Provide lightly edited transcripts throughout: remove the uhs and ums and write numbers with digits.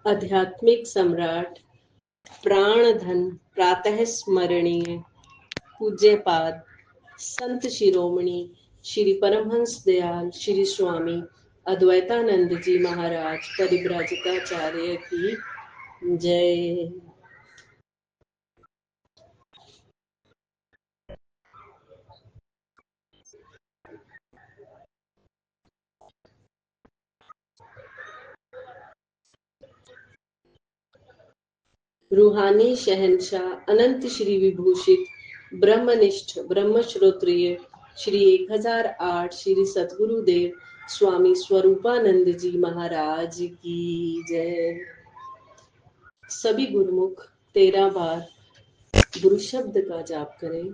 आध्यात्मिक सम्राट, प्राणधन, प्रातः स्मरणीय, पूज्यपाद, संत शिरोमणि श्री परमहंस दयाल श्री स्वामी अद्वैतानंद जी महाराज परिव्राजकाचार्य की जय। रूहानी शहंशाह, अनंत श्री विभूषित, ब्रह्मनिष्ठ, ब्रह्मश्रोत्रिय श्री 1008 श्री सतगुरुदेव स्वामी स्वरूपानंद जी महाराज की जय। सभी गुरुमुख 13 बार गुरु शब्द का जाप करें।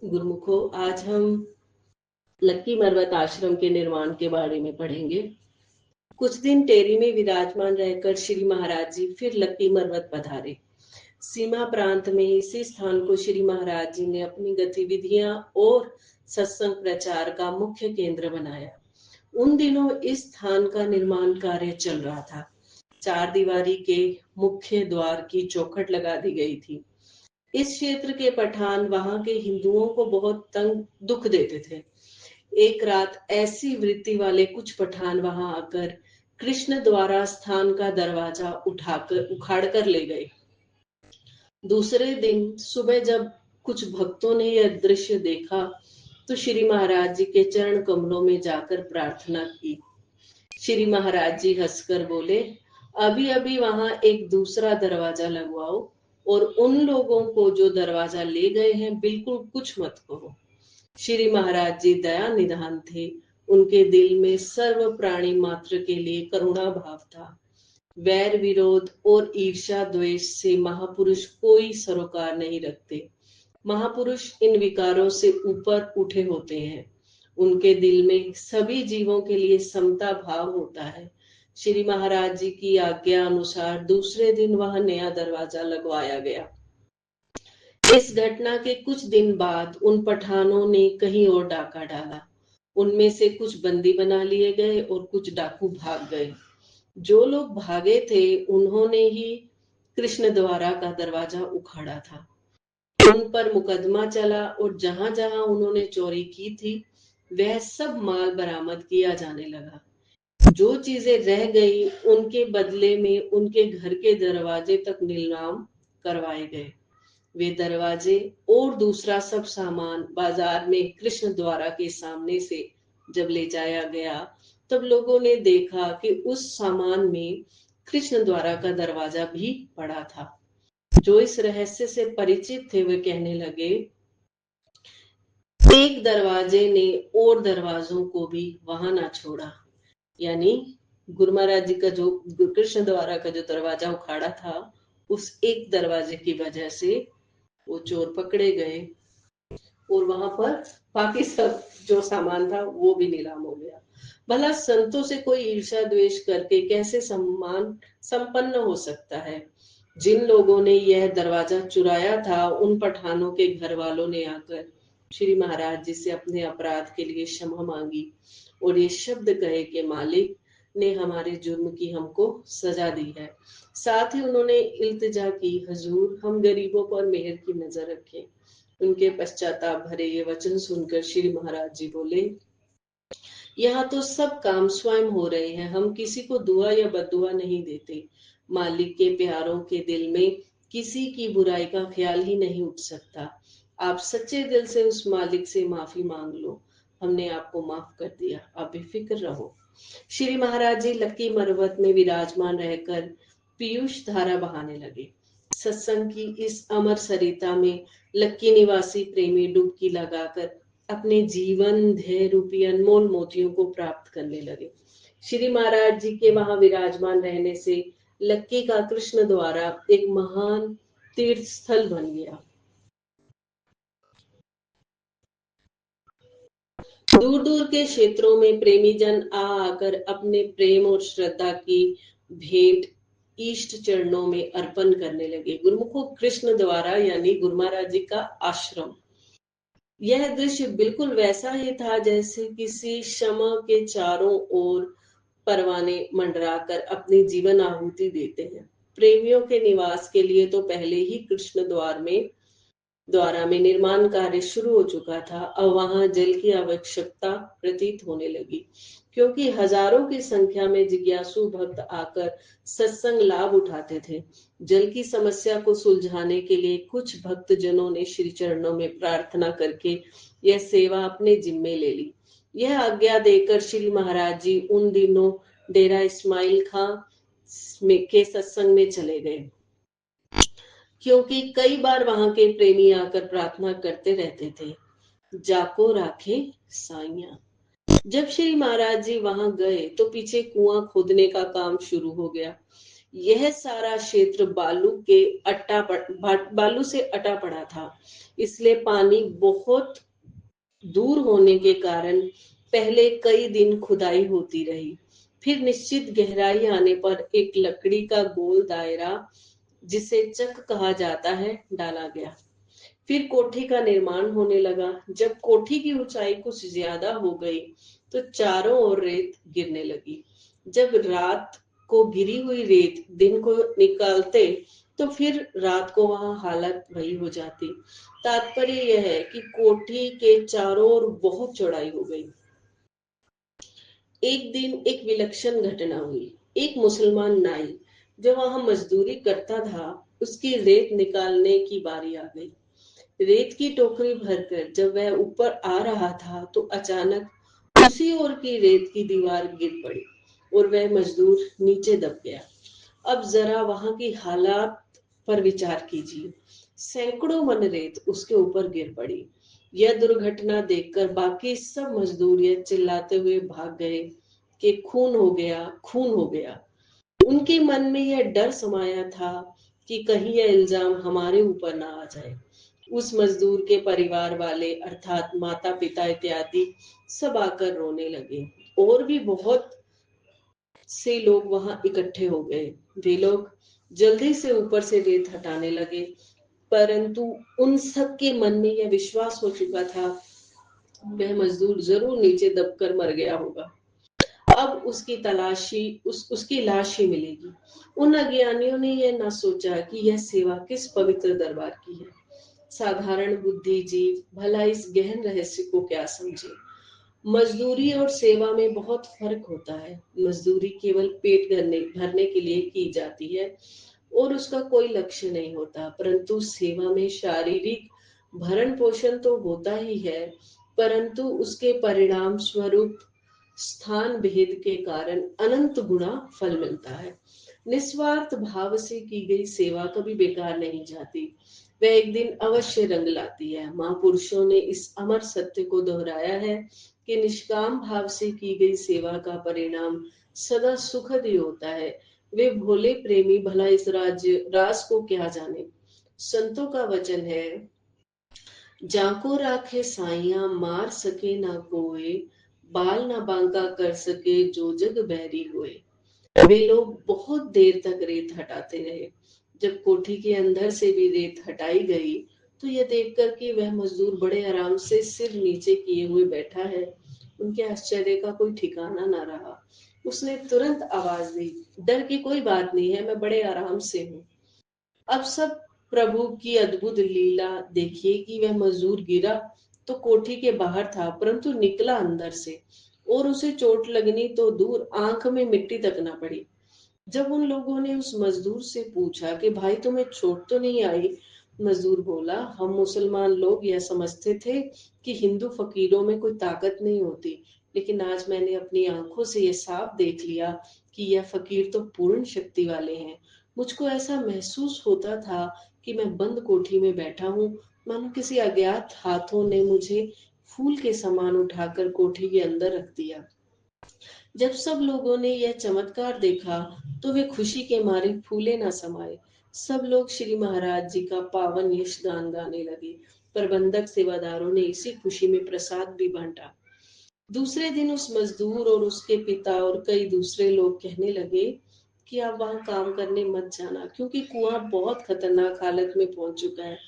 गुरुमुखों, आज हम लक्की मरवत आश्रम के निर्माण के बारे में पढ़ेंगे। कुछ दिन टेरी में विराजमान रहकर श्री महाराज जी फिर लक्की मरवत पधारे। सीमा प्रांत में इसी स्थान को श्री महाराज जी ने अपनी गतिविधियां और सत्संग प्रचार का मुख्य केंद्र बनाया। उन दिनों इस स्थान का निर्माण कार्य चल रहा था। 4 दीवारी के मुख्य द्वार की चौखट लगा दी गई थी। इस क्षेत्र के पठान वहां के हिंदुओं को बहुत तंग दुख देते थे। एक रात ऐसी वृत्ति वाले कुछ पठान वहां आकर कृष्ण द्वारा स्थान का दरवाजा उखाड़ कर ले गए। दूसरे दिन सुबह जब कुछ भक्तों ने यह दृश्य देखा तो श्री महाराज जी के चरण कमलों में जाकर प्रार्थना की। श्री महाराज जी हंसकर बोले, अभी अभी वहां एक दूसरा दरवाजा लगवाओ और उन लोगों को जो दरवाजा ले गए हैं बिल्कुल कुछ मत कहो। श्री महाराज जी दया निधान थे। उनके दिल में सर्व प्राणी मात्र के लिए करुणा भाव था। वैर विरोध और ईर्ष्या द्वेष से महापुरुष कोई सरोकार नहीं रखते। महापुरुष इन विकारों से ऊपर उठे होते हैं। उनके दिल में सभी जीवों के लिए समता भाव होता है। श्री महाराज जी की आज्ञा अनुसार दूसरे दिन वहां नया दरवाजा लगवाया गया। इस घटना के कुछ दिन बाद उन पठानों ने कहीं और डाका डाला। उनमें से कुछ बंदी बना लिए गए और कुछ डाकू भाग गए। जो लोग भागे थे उन्होंने ही कृष्ण द्वारा का दरवाजा उखाड़ा था। उन पर मुकदमा चला और जहां जहां उन्होंने चोरी की थी वह सब माल बरामद किया जाने लगा। जो चीजें रह गई उनके बदले में उनके घर के दरवाजे तक नीलाम करवाए गए। वे दरवाजे और दूसरा सब सामान बाजार में कृष्ण द्वारा के सामने से जब ले जाया गया तब लोगों ने देखा कि उस सामान में कृष्ण द्वारा का दरवाजा भी पड़ा था। जो इस रहस्य से परिचित थे वे कहने लगे, एक दरवाजे ने और दरवाजों को भी वहां ना छोड़ा। यानी गुरु महाराज जी का जो कृष्ण द्वारा का जो दरवाजा उखाड़ा था उस एक दरवाजे की वजह से वो चोर पकड़े गए और वहां पर बाकी सब जो सामान था वो भी नीलाम हो गया। भला संतों से कोई ईर्ष्या द्वेष करके कैसे सम्मान संपन्न हो सकता है। जिन लोगों ने यह दरवाजा चुराया था उन पठानों के घर वालों ने आकर श्री महाराज जी से अपने अपराध के लिए क्षमा मांगी और ये शब्द कहे कि मालिक ने हमारे जुर्म की हमको सजा दी है। साथ ही उन्होंने इल्तिजा की, हजूर हम गरीबों पर मेहर की नजर रखें। उनके पश्चाताप भरे ये वचन सुनकर श्री महाराज जी बोले, यहाँ तो सब काम स्वयं हो रहे हैं, हम किसी को दुआ या बददुआ नहीं देते। मालिक के प्यारों के दिल में किसी की बुराई का ख्याल ही नहीं उठ सकता। आप सच्चे दिल से उस मालिक से माफी मांग लो, हमने आपको माफ कर दिया, आप बेफिक्र रहो। श्री महाराज जी लक्की मरवत में विराजमान रहकर पीयूष धारा बहाने लगे। सत्संग की इस अमर सरिता में लक्की निवासी प्रेमी डुबकी लगाकर अपने जीवन ध्येय रूपी अनमोल मोतियों को प्राप्त करने लगे। श्री महाराज जी के वहां विराजमान रहने से लक्की का कृष्ण द्वारा एक महान तीर्थ स्थल बन गया। दूर दूर के क्षेत्रों में प्रेमी जन आकर अपने प्रेम और श्रद्धा की भेंट इष्ट चरणों में अर्पण करने लगे। गुरुमुखो कृष्ण द्वारा यानी गुरु महाराज जी का आश्रम। यह दृश्य बिल्कुल वैसा ही था जैसे किसी शमः के चारों ओर परवाने मंडराकर अपनी जीवन आहुति देते हैं। प्रेमियों के निवास के लिए तो पहले ही कृष्ण द्वारा में निर्माण कार्य शुरू हो चुका था। अब वहां जल की आवश्यकता प्रतीत होने लगी, क्योंकि हजारों की संख्या में जिज्ञासु भक्त आकर सत्संग लाभ उठाते थे। जल की समस्या को सुलझाने के लिए कुछ भक्त जनों ने श्री चरणों में प्रार्थना करके यह सेवा अपने जिम्मे ले ली। यह आज्ञा देकर श्री महाराज जी उन दिनों डेरा इस्माइल खां के सत्संग में चले गए, क्योंकि कई बार वहां के प्रेमी आकर प्रार्थना करते रहते थे, जाको राखे साइया। जब श्री महाराज जी वहां गए तो पीछे कुआं खोदने का काम शुरू हो गया। यह सारा क्षेत्र बालू से अटा पड़ा था, इसलिए पानी बहुत दूर होने के कारण पहले कई दिन खुदाई होती रही। फिर निश्चित गहराई आने पर एक लकड़ी का गोल दायरा, जिसे चक कहा जाता है, डाला गया। फिर कोठी का निर्माण होने लगा। जब कोठी की ऊंचाई कुछ ज्यादा हो गई तो चारों ओर रेत गिरने लगी। जब रात को गिरी हुई रेत दिन को निकालते तो फिर रात को वहां हालत वही हो जाती। तात्पर्य यह है कि कोठी के चारों ओर बहुत चौड़ाई हो गई। एक दिन एक विलक्षण घटना हुई। एक मुसलमान नाई जो वहां मजदूरी करता था, उसकी रेत निकालने की बारी आ गई। रेत की टोकरी भरकर जब वह ऊपर आ रहा था तो अचानक उसी ओर की रेत की दीवार गिर पड़ी और वह मजदूर नीचे दब गया। अब जरा वहां की हालात पर विचार कीजिए। सैकड़ों मन रेत उसके ऊपर गिर पड़ी। यह दुर्घटना देखकर बाकी सब मजदूर यह चिल्लाते हुए भाग गए कि खून हो गया, खून हो गया। उनके मन में यह डर समाया था कि कहीं यह इल्जाम हमारे ऊपर ना आ जाए। उस मजदूर के परिवार वाले अर्थात माता पिता इत्यादि सब आकर रोने लगे। और भी बहुत से लोग वहां इकट्ठे हो गए। वे लोग जल्दी से ऊपर से रेत हटाने लगे, परंतु उन सब के मन में यह विश्वास हो चुका था वह मजदूर जरूर नीचे दबकर मर गया होगा। अब उसकी लाश ही मिलेगी। उन अज्ञानियों ने यह ना सोचा कि यह सेवा किस पवित्र दरबार की है। साधारण बुद्धि जीव भला इस गहन रहस्य को क्या समझे। मजदूरी और सेवा में बहुत फर्क होता है। मजदूरी केवल पेट भरने के लिए की जाती है और उसका कोई लक्ष्य नहीं होता, परंतु सेवा में शारीरिक भरण पोषण तो होता ही है, परंतु उसके परिणाम स्वरूप स्थान भेद के कारण अनंत गुना फल मिलता है। निस्वार्थ भाव से की गई सेवा कभी बेकार नहीं जाती, वह एक दिन अवश्य रंग लाती है। महापुरुषों ने इस अमर सत्य को दोहराया है कि निष्काम भाव से की गई सेवा का परिणाम सदा सुखद ही होता है। वे भोले प्रेमी भला इस राज को क्या जाने। संतों का वचन है, जाको राखे साइया मार सके ना कोई, बाल ना बांका कर सके जो जग बैरी होए। वे लोग बहुत देर तक रेत हटाते रहे। जब कोठी के अंदर से भी रेत हटाई गई तो यह देखकर कि वह मजदूर बड़े आराम से सिर नीचे किए हुए बैठा है, उनके आश्चर्य का कोई ठिकाना ना रहा। उसने तुरंत आवाज दी, डर की कोई बात नहीं है, मैं बड़े आराम से हूँ। अब सब प्रभु की अद्भुत लीला देखिए कि वह मजदूर गिरा तो कोठी के बाहर था, परंतु निकला अंदर से, और उसे चोट लगनी तो दूर, आंख में मिट्टी तक ना पड़ी। जब उन लोगों ने उस मजदूर से पूछा कि भाई तुम्हें चोट तो नहीं आई, मजदूर बोला, हम मुसलमान लोग यह समझते थे कि हिंदू फकीरों में कोई ताकत नहीं होती, लेकिन आज मैंने अपनी आंखों से यह साफ देख लिया कि यह फकीर तो पूर्ण शक्ति वाले हैं। मुझको ऐसा महसूस होता था कि मैं बंद कोठी में बैठा हूँ, मानो किसी अज्ञात हाथों ने मुझे फूल के समान उठाकर कोठी के अंदर रख दिया। जब सब लोगों ने यह चमत्कार देखा तो वे खुशी के मारे फूले न समाये। सब लोग श्री महाराज जी का पावन यश गान गाने लगे। प्रबंधक सेवादारों ने इसी खुशी में प्रसाद भी बांटा। दूसरे दिन उस मजदूर और उसके पिता और कई दूसरे लोग कहने लगे कि आप वहां काम करने मत जाना, क्योंकि कुआं बहुत खतरनाक हालत में पहुंच चुका है।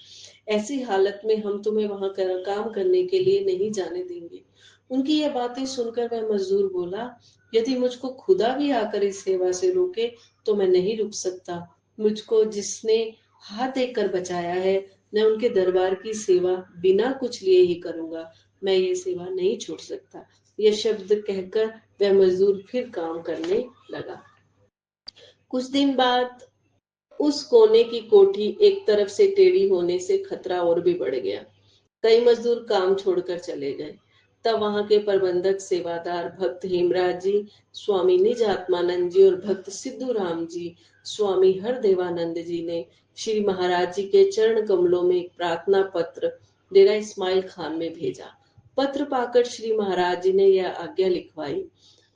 ऐसी हालत में हम तुम्हें वहां काम करने के लिए नहीं जाने देंगे। उनकी यह बातें सुनकर वह मजदूर बोला, यदि मुझको खुदा भी आकर इस सेवा से रोके तो मैं नहीं रुक सकता। मुझको जिसने हाथ देकर बचाया है, मैं उनके दरबार की सेवा बिना कुछ लिए ही करूंगा। मैं ये सेवा नहीं छोड़ सकता। यह शब्द कहकर वह मजदूर फिर काम करने लगा। कुछ दिन बाद उस कोने की कोठी एक तरफ से टेढ़ी होने से खतरा और भी बढ़ गया। कई मजदूर काम छोड़कर चले गए। तब वहां के प्रबंधक सेवादार भक्त हेमराज जी, स्वामी निज आत्मानंद जी और भक्त सिद्धू राम जी, स्वामी हरदेवानंद जी ने श्री महाराज जी के चरण कमलों में एक प्रार्थना पत्र डेरा इस्माइल खान में भेजा। पत्र पाकर श्री महाराज जी ने यह आज्ञा लिखवाई,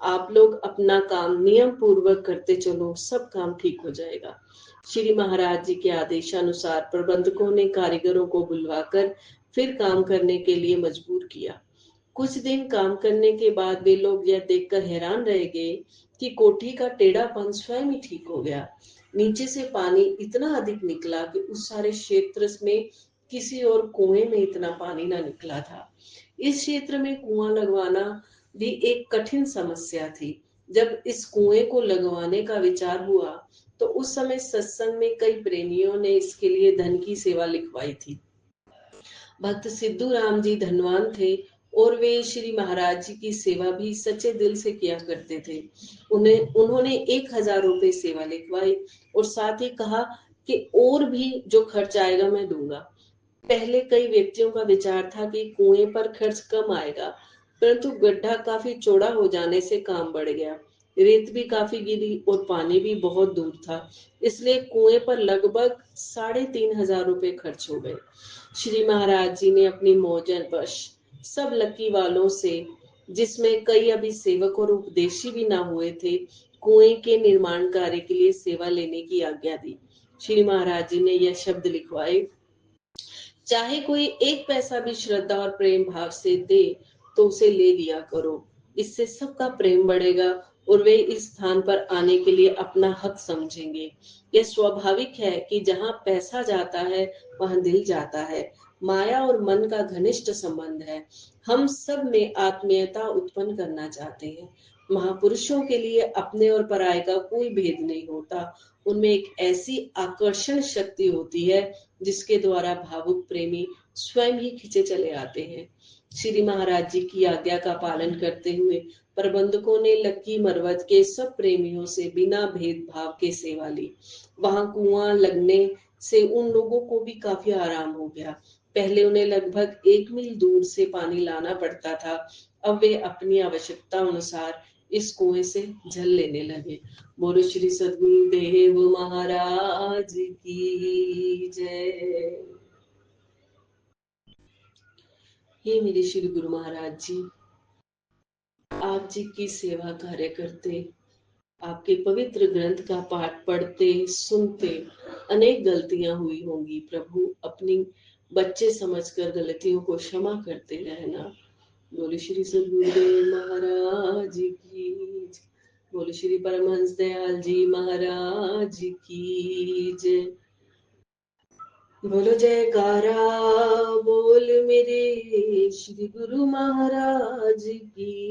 आप लोग अपना काम नियम पूर्वक करते चलो, सब काम ठीक हो जाएगा। श्री महाराज जी के आदेशानुसार प्रबंधकों ने कारीगरों को बुलवाकर फिर काम करने के लिए मजबूर किया। कुछ दिन काम करने के बाद वे लोग यह देखकर हैरान रह गए कि कोठी का टेढ़ापन स्वयं ही ठीक हो गया। नीचे से पानी इतना अधिक निकला कि उस सारे क्षेत्र में किसी और कुएं में इतना पानी ना निकला था। इस क्षेत्र में कुआं लगवाना भी एक कठिन समस्या थी। जब इस कुएं को लगवाने का विचार हुआ तो उस समय सत्संग में कई प्रेमियों ने इसके लिए धन की सेवा लिखवाई थी। भक्त सिद्धू राम जी धनवान थे और वे श्री महाराज जी की सेवा भी सच्चे दिल से किया करते थे। उन्होंने 1,000 रुपए सेवा लिखवाई और साथ ही कहा कि और भी जो खर्च आएगा मैं दूंगा। पहले कई व्यक्तियों का विचार था कि कुएं पर खर्च कम आएगा, परंतु गड्ढा काफी चौड़ा हो जाने से काम बढ़ गया। रेत भी काफी गिरी और पानी भी बहुत दूर था, इसलिए कुएं पर लगभग 3,500 रुपए खर्च हो गए। श्री महाराज जी ने अपनी मौजन वश सब लक्की वालों से, जिसमें कई अभी सेवक और उपदेशी भी ना हुए थे, कुएं के निर्माण कार्य के लिए सेवा लेने की आज्ञा दी। श्री महाराज जी ने यह शब्द लिखवाए, चाहे कोई एक पैसा भी श्रद्धा और प्रेम भाव से दे तो उसे ले लिया करो। इससे सबका प्रेम बढ़ेगा और वे इस स्थान पर आने के लिए अपना हक समझेंगे। यह स्वाभाविक है कि जहाँ पैसा जाता है वहां दिल जाता है। माया और मन का घनिष्ठ संबंध है। हम सब में आत्मीयता उत्पन्न करना चाहते हैं। महापुरुषों के लिए अपने और पराये का कोई भेद नहीं होता। उनमें एक ऐसी आकर्षण शक्ति होती है जिसके द्वारा भावुक प्रेमी स्वयं ही खिंचे चले आते हैं। श्री महाराज जी की आज्ञा का पालन करते हुए प्रबंधकों ने लक्की मरवत के सब प्रेमियों से बिना भेदभाव के सेवा ली। वहां कुआं लगने से उन लोगों को भी काफी आराम हो गया। पहले उन्हें लगभग 1 मील दूर से पानी लाना पड़ता था। अब वे अपनी आवश्यकता अनुसार इस कुएं से जल लेने लगे। बोलो श्री सदगुरुदेव महाराज की जय। हे मेरे श्री गुरु महाराज जी, आप जी की सेवा कार्य करते, आपके पवित्र ग्रंथ का पाठ पढ़ते सुनते अनेक गलतियां हुई होंगी। प्रभु अपनी बच्चे समझकर गलतियों को क्षमा करते रहना। बोले श्री सदगुरुदेव महाराज की, बोले श्री परमहंस दयाल जी महाराज की जय। बोलो जयकारा, बोल मेरे श्री गुरु महाराज की